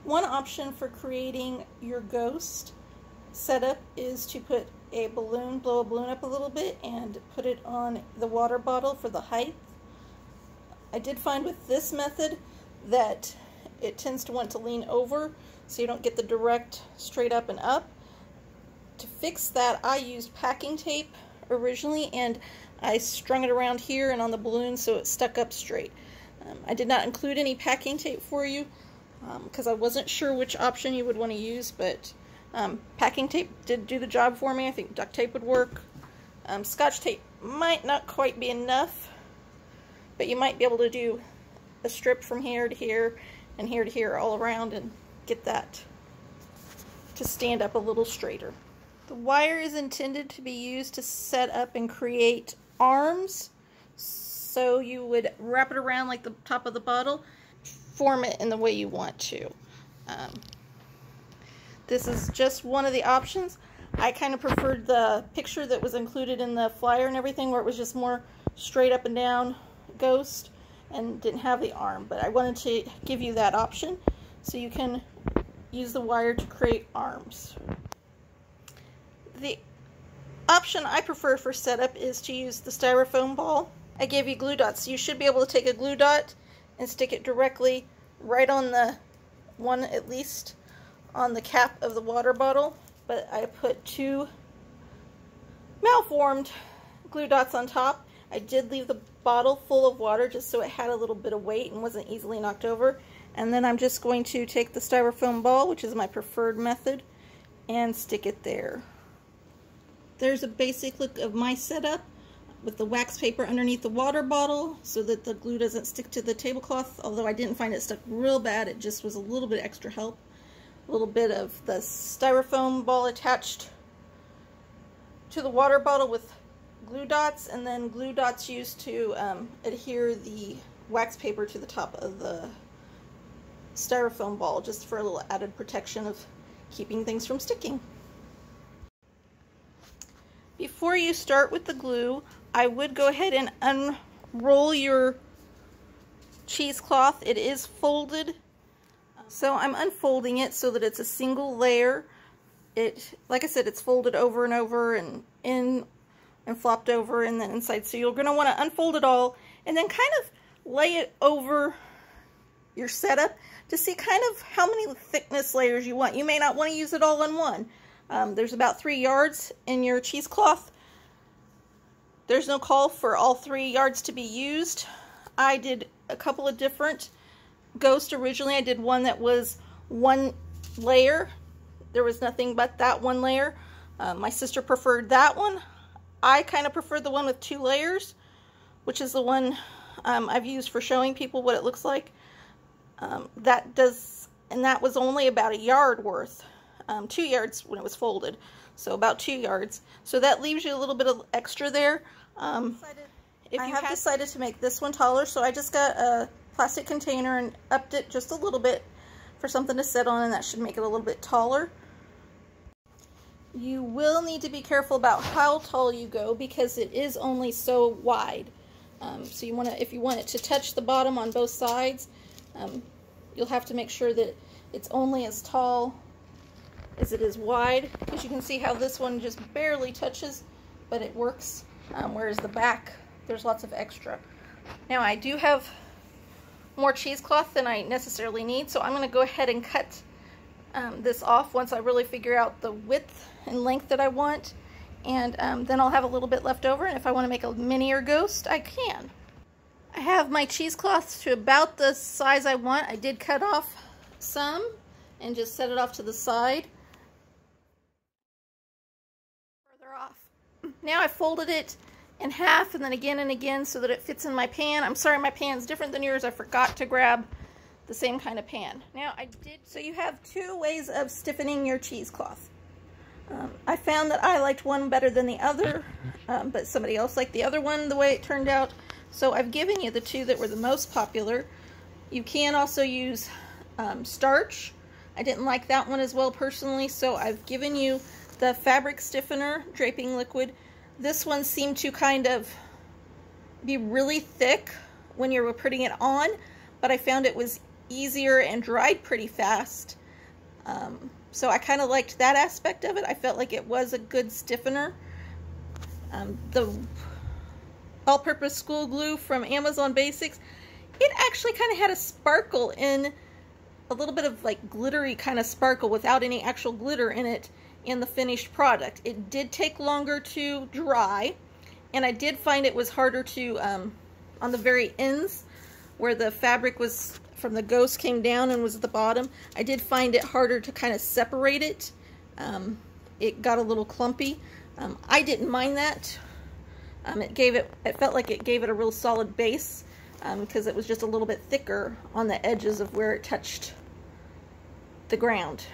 One option for creating your ghost setup is to put a balloon, blow a balloon up a little bit and put it on the water bottle for the height. I did find with this method that it tends to want to lean over so you don't get the direct straight up and up. To fix that, I used packing tape originally and I strung it around here and on the balloon so it stuck up straight. I did not include any packing tape for you because I wasn't sure which option you would want to use, but packing tape did do the job for me. I think duct tape would work. Scotch tape might not quite be enough, but you might be able to do a strip from here to here and here to here all around and get that to stand up a little straighter. The wire is intended to be used to set up and create arms, so you would wrap it around like the top of the bottle, form it in the way you want to. This is just one of the options. I kind of preferred the picture that was included in the flyer and everything, where it was just more straight up and down ghost and didn't have the arm, but I wanted to give you that option so you can use the wire to create arms. The option I prefer for setup is to use the styrofoam ball. I gave you glue dots, so you should be able to take a glue dot and stick it directly right on the one, at least on the cap of the water bottle, but I put 2 malformed glue dots on top. I did leave the bottle full of water just so it had a little bit of weight and wasn't easily knocked over. And then I'm just going to take the styrofoam ball, which is my preferred method, and stick it there. There's a basic look of my setup with the wax paper underneath the water bottle so that the glue doesn't stick to the tablecloth, although I didn't find it stuck real bad. It just was a little bit extra help. A little bit of the styrofoam ball attached to the water bottle with glue dots, and then glue dots used to adhere the wax paper to the top of the styrofoam ball, just for a little added protection of keeping things from sticking. Before you start with the glue, I would go ahead and unroll your cheesecloth. It is folded, so I'm unfolding it so that it's a single layer. Like I said, it's folded over and over and in and flopped over and then inside. So you're going to want to unfold it all and then kind of lay it over your setup to see kind of how many thickness layers you want. You may not want to use it all in one. There's about 3 yards in your cheesecloth. There's no call for all 3 yards to be used. I did a couple of different ghosts originally. I did one that was 1 layer. There was nothing but that 1 layer. My sister preferred that one. I kind of prefer the one with 2 layers, which is the one I've used for showing people what it looks like. And that was only about 1 yard worth. 2 yards when it was folded, so about 2 yards. So that leaves you a little bit of extra there. I have decided to make this one taller, so I just got a plastic container and upped it just a little bit for something to sit on, and that should make it a little bit taller. You will need to be careful about how tall you go because it is only so wide. So you want to, if you want it to touch the bottom on both sides, you'll have to make sure that it's only as tall as it is wide, because you can see how this one just barely touches, but it works, whereas the back, there's lots of extra. Now I do have more cheesecloth than I necessarily need, so I'm going to go ahead and cut this off once I really figure out the width and length that I want, and then I'll have a little bit left over, and if I want to make a minier ghost, I can. I have my cheesecloth to about the size I want. I did cut off some and just set it off to the side. Further off. Now I folded it in half and then again so that it fits in my pan. I'm sorry, my pan's different than yours. I forgot to grab the same kind of pan. Now I did, so you have 2 ways of stiffening your cheesecloth. I found that I liked one better than the other, but somebody else liked the other one the way it turned out. So I've given you the 2 that were the most popular. You can also use starch. I didn't like that one as well personally, so I've given you the fabric stiffener draping liquid. This one seemed to kind of be really thick when you were putting it on, but I found it was easier and dried pretty fast. So I kind of liked that aspect of it. I felt like it was a good stiffener. The all-purpose school glue from Amazon Basics, it actually kind of had a sparkle in, a little bit of like glittery kind of sparkle without any actual glitter in it in the finished product. It did take longer to dry, and I did find it was harder to, on the very ends where the fabric was from the Ghost came down and was at the bottom, I did find it harder to kind of separate it. It got a little clumpy. I didn't mind that. It felt like it gave it a real solid base, because it was just a little bit thicker on the edges of where it touched the ground.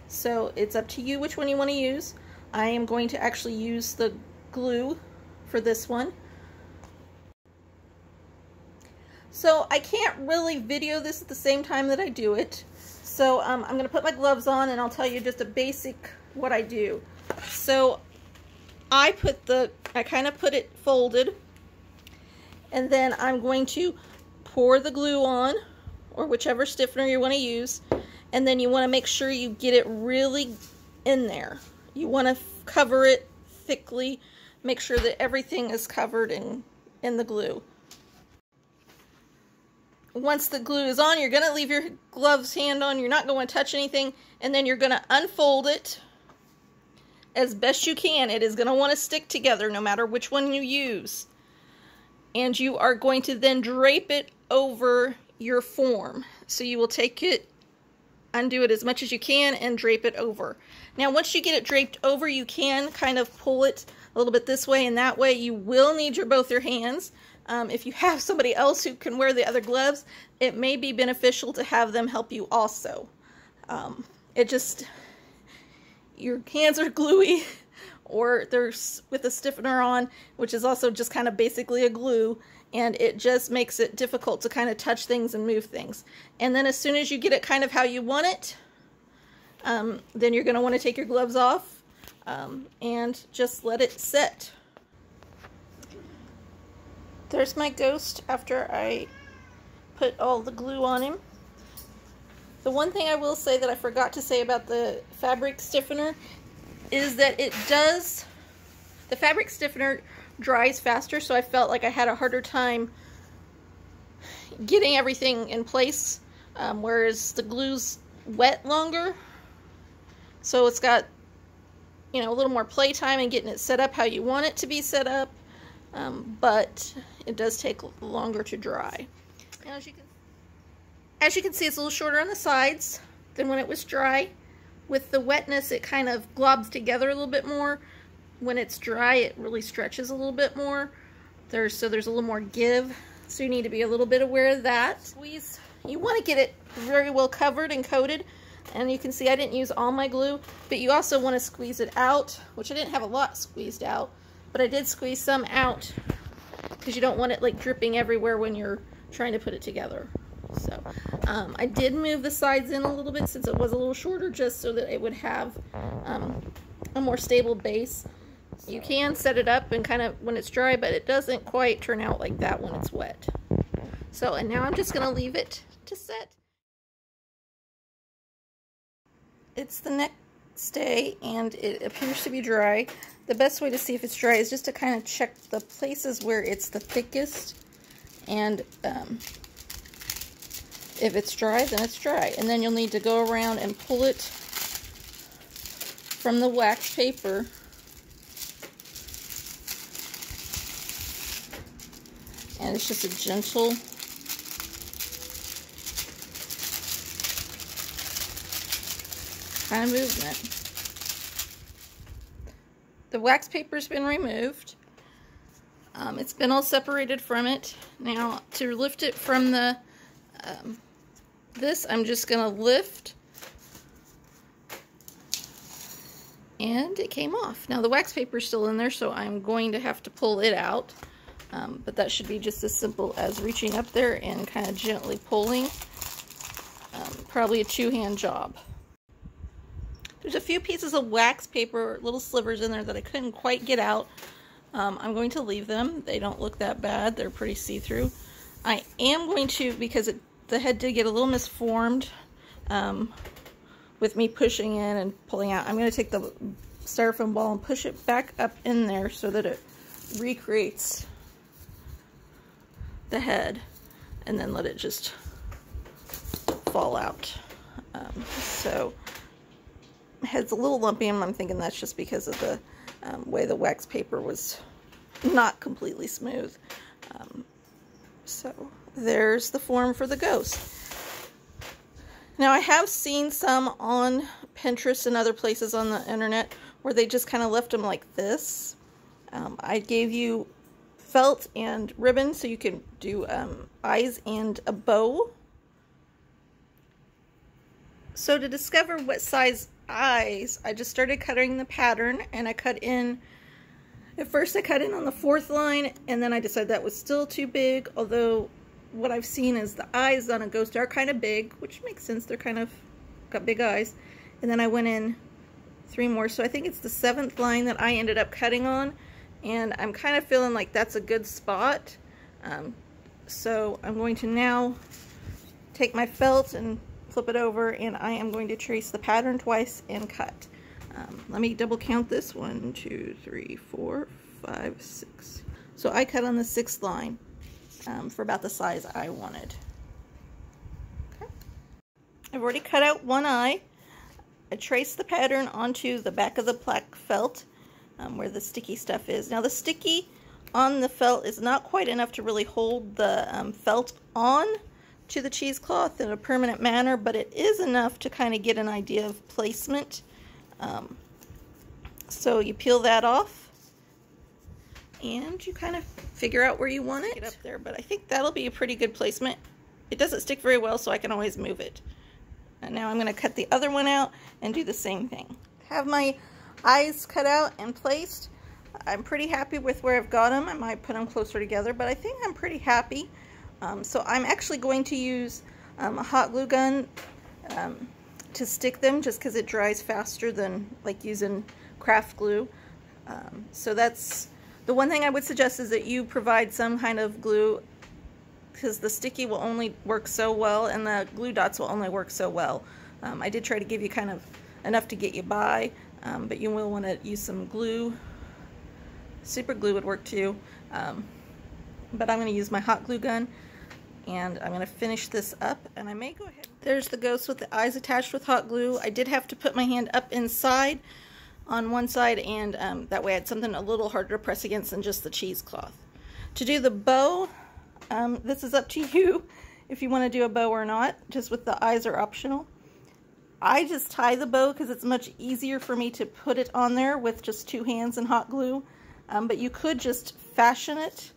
So it's up to you which one you want to use. I am going to actually use the glue for this one. So I can't really video this at the same time that I do it. So I'm going to put my gloves on and I'll tell you just a basic what I do. So I kind of put it folded, and then I'm going to pour the glue on, or whichever stiffener you want to use, and then you want to make sure you get it really in there. You want to cover it thickly, make sure that everything is covered in the glue. Once the glue is on, you're going to leave your gloves hand on. You're not going to touch anything, and then you're going to unfold it as best you can. It is going to want to stick together no matter which one you use. And you are going to then drape it over your form. So you will take it, undo it as much as you can, and drape it over. Now once you get it draped over, you can kind of pull it a little bit this way and that way. You will need both your hands. If you have somebody else who can wear the other gloves, it may be beneficial to have them help you also. Your hands are gluey, or they're with a stiffener on, which is also just kind of basically a glue, and it just makes it difficult to kind of touch things and move things. And then as soon as you get it kind of how you want it, then you're going to want to take your gloves off and just let it set. There's my Ghost after I put all the glue on him. The one thing I will say that I forgot to say about the fabric stiffener is that the fabric stiffener dries faster, so I felt like I had a harder time getting everything in place, whereas the glue's wet longer, so it's got, a little more playtime in getting it set up how you want it to be set up, but it does take longer to dry. Now, as you can see, it's a little shorter on the sides than when it was dry. With the wetness, it kind of globs together a little bit more. When it's dry, it really stretches a little bit more. So there's a little more give. So you need to be a little bit aware of that. Squeeze. You want to get it very well covered and coated. And you can see I didn't use all my glue, but you also want to squeeze it out, which I didn't have a lot squeezed out, but I did squeeze some out because you don't want it like dripping everywhere when you're trying to put it together. So I did move the sides in a little bit since it was a little shorter, just so that it would have a more stable base. You can set it up and kind of when it's dry, but it doesn't quite turn out like that when it's wet. So, and now I'm just going to leave it to set. It's the next day and it appears to be dry. The best way to see if it's dry is just to kind of check the places where it's the thickest, and if it's dry, then it's dry. And then you'll need to go around and pull it from the wax paper. And it's just a gentle kind of movement. The wax paper's been removed. It's been all separated from it. Now, to lift it from the this, I'm just going to lift, and it came off. Now the wax paper is still in there, so I'm going to have to pull it out, but that should be just as simple as reaching up there and kind of gently pulling. Probably a two-hand job. There's a few pieces of wax paper, little slivers in there that I couldn't quite get out. I'm going to leave them. They don't look that bad. They're pretty see-through. I am going to, because the head did get a little misformed with me pushing in and pulling out. I'm going to take the styrofoam ball and push it back up in there so that it recreates the head, and then let it just fall out. So head's a little lumpy, and I'm thinking that's just because of the way the wax paper was not completely smooth. So there's the form for the ghost. Now, I have seen some on Pinterest and other places on the internet where they just kind of left them like this. I gave you felt and ribbon so you can do eyes and a bow. So to discover what size eyes, I just started cutting the pattern, and I cut in, at first I cut in on the 4th line, and then I decided that was still too big, although what I've seen is the eyes on a ghost are kind of big, which makes sense, they're kind of got big eyes. And then I went in 3 more, so I think it's the 7th line that I ended up cutting on, and I'm kind of feeling like that's a good spot. So I'm going to now take my felt and flip it over, and I am going to trace the pattern twice and cut. Let me double count this. 1, 2, 3, 4, 5, 6. So I cut on the 6th line for about the size I wanted. Okay. I've already cut out one eye. I traced the pattern onto the back of the black felt where the sticky stuff is. Now the sticky on the felt is not quite enough to really hold the felt on to the cheesecloth in a permanent manner, but it is enough to kind of get an idea of placement. So you peel that off and you kind of figure out where you want it. Get up there, but I think that'll be a pretty good placement. It doesn't stick very well, so I can always move it. And now I'm going to cut the other one out and do the same thing. Have my eyes cut out and placed. I'm pretty happy with where I've got them. I might put them closer together, but I think I'm pretty happy. So I'm actually going to use a hot glue gun to stick them, just because it dries faster than like using craft glue. So that's the one thing I would suggest, is that you provide some kind of glue, because the sticky will only work so well and the glue dots will only work so well. I did try to give you kind of enough to get you by, but you will want to use some glue. Super glue would work too, but I'm going to use my hot glue gun, and I'm going to finish this up, and I may go ahead. There's the ghost with the eyes attached with hot glue. I did have to put my hand up inside on one side, and that way I had something a little harder to press against than just the cheesecloth. To do the bow, this is up to you if you want to do a bow or not. Just with the eyes are optional. I just tie the bow because it's much easier for me to put it on there with just 2 hands and hot glue. But you could just fashion it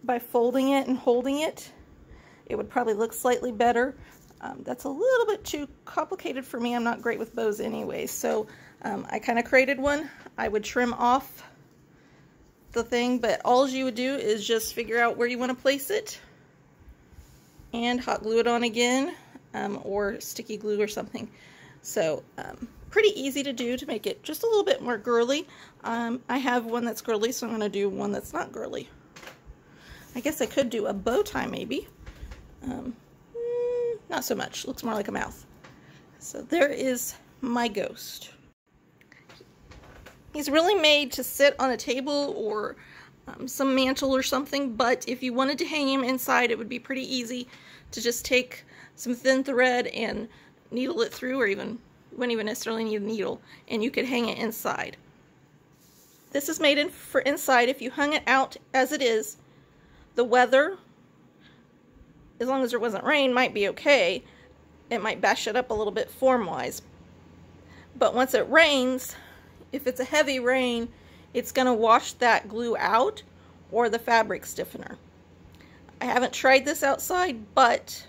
by folding it and holding it. It would probably look slightly better. That's a little bit too complicated for me. I'm not great with bows anyway, so I kind of created one. I would trim off the thing, but all you would do is just figure out where you want to place it and hot glue it on again, or sticky glue or something. So pretty easy to do to make it just a little bit more girly. I have one that's girly, so I'm going to do one that's not girly. I guess I could do a bow tie maybe. Not so much. Looks more like a mouth. So there is my ghost. He's really made to sit on a table or some mantle or something, but if you wanted to hang him inside, it would be pretty easy to just take some thin thread and needle it through, or even, you wouldn't even necessarily need a needle, and you could hang it inside. This is made for inside. If you hung it out as it is, the weather, as long as there wasn't rain, might be okay. It might bash it up a little bit form-wise. But once it rains, if it's a heavy rain, it's going to wash that glue out, or the fabric stiffener. I haven't tried this outside, but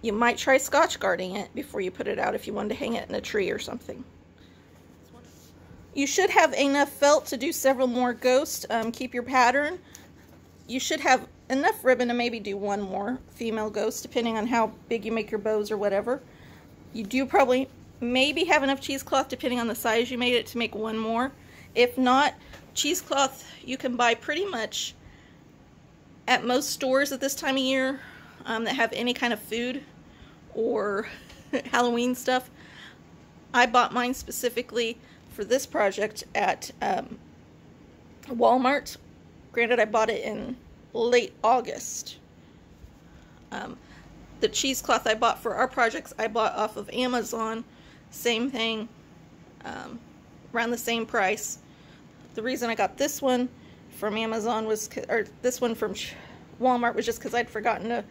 you might try Scotch guarding it before you put it out if you wanted to hang it in a tree or something. You should have enough felt to do several more ghosts. Keep your pattern. You should have enough ribbon to maybe do one more female ghost, depending on how big you make your bows or whatever. You do probably maybe have enough cheesecloth, depending on the size you made it, to make one more. If not, cheesecloth you can buy pretty much at most stores at this time of year that have any kind of food or Halloween stuff. I bought mine specifically for this project at Walmart. Granted, I bought it in late August. The cheesecloth I bought for our projects, I bought off of Amazon. Same thing, around the same price. The reason I got this one from Amazon was, or this one from Walmart, was just because I'd forgotten to,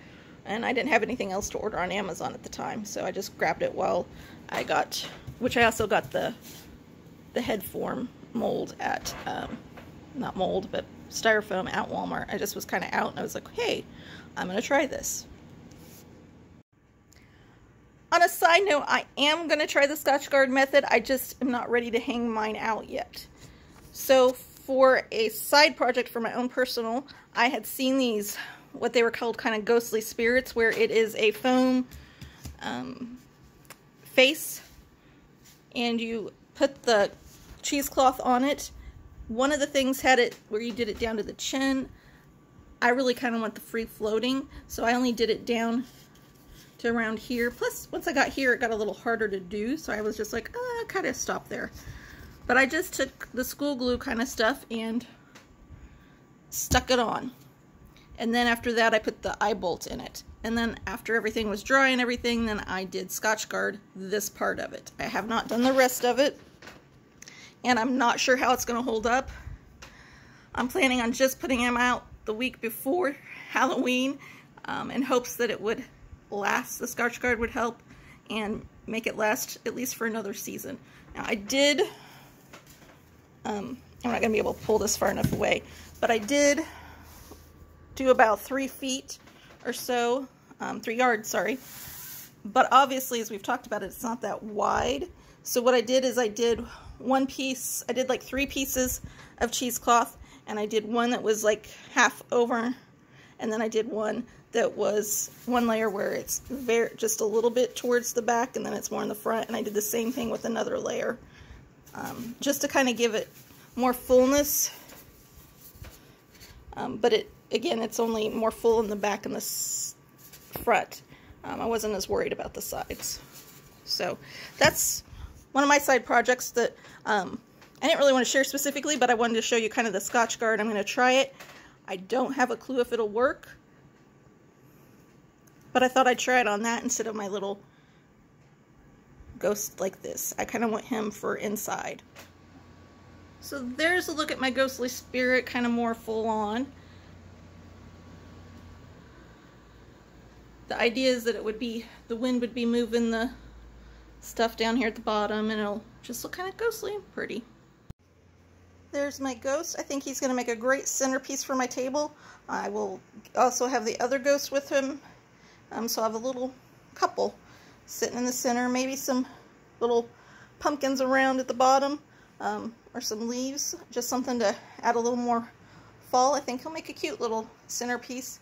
and I didn't have anything else to order on Amazon at the time, so I just grabbed it while I got, which I also got the head form mold at, not mold, but styrofoam at Walmart. I just was kind of out, and I was like, hey, I'm going to try this. On a side note, I am going to try the Scotchgard method. I just am not ready to hang mine out yet. So for a side project for my own personal, I had seen these, what they were called kind of ghostly spirits, where it is a foam face, and you put the cheesecloth on it. One of the things had it where you did it down to the chin. I really kind of want the free floating, so I only did it down to around here. Plus, once I got here, it got a little harder to do, so I was just like, kind of stop there. But I just took the school glue kind of stuff and stuck it on. And then after that, I put the eye bolt in it. And then after everything was dry and everything, then I did Scotchgard this part of it. I have not done the rest of it, and I'm not sure how it's going to hold up. I'm planning on just putting them out the week before Halloween in hopes that it would last. The Scotchgard would help and make it last at least for another season. Now I did, I'm not going to be able to pull this far enough away, but I did do about 3 feet or so, 3 yards, sorry. But obviously, as we've talked about it, it's not that wide. So what I did is I did one piece, I did like 3 pieces of cheesecloth, and I did one that was like half over, and then I did one that was one layer where it's just a little bit towards the back, and then it's more in the front, and I did the same thing with another layer, just to kind of give it more fullness, but again, it's only more full in the back and the front. I wasn't as worried about the sides. So that's one of my side projects that I didn't really want to share specifically, but I wanted to show you kind of the Scotchgard. I'm going to try it. I don't have a clue if it'll work, but I thought I'd try it on that instead of my little ghost like this. I kind of want him for inside. So there's a look at my ghostly spirit, kind of more full on. The idea is that it would be, the wind would be moving the stuff down here at the bottom, and it'll just look kind of ghostly and pretty. There's my ghost. I think he's going to make a great centerpiece for my table. I will also have the other ghost with him. So I have a little couple sitting in the center, maybe some little pumpkins around at the bottom, or some leaves, just something to add a little more fall. I think he'll make a cute little centerpiece.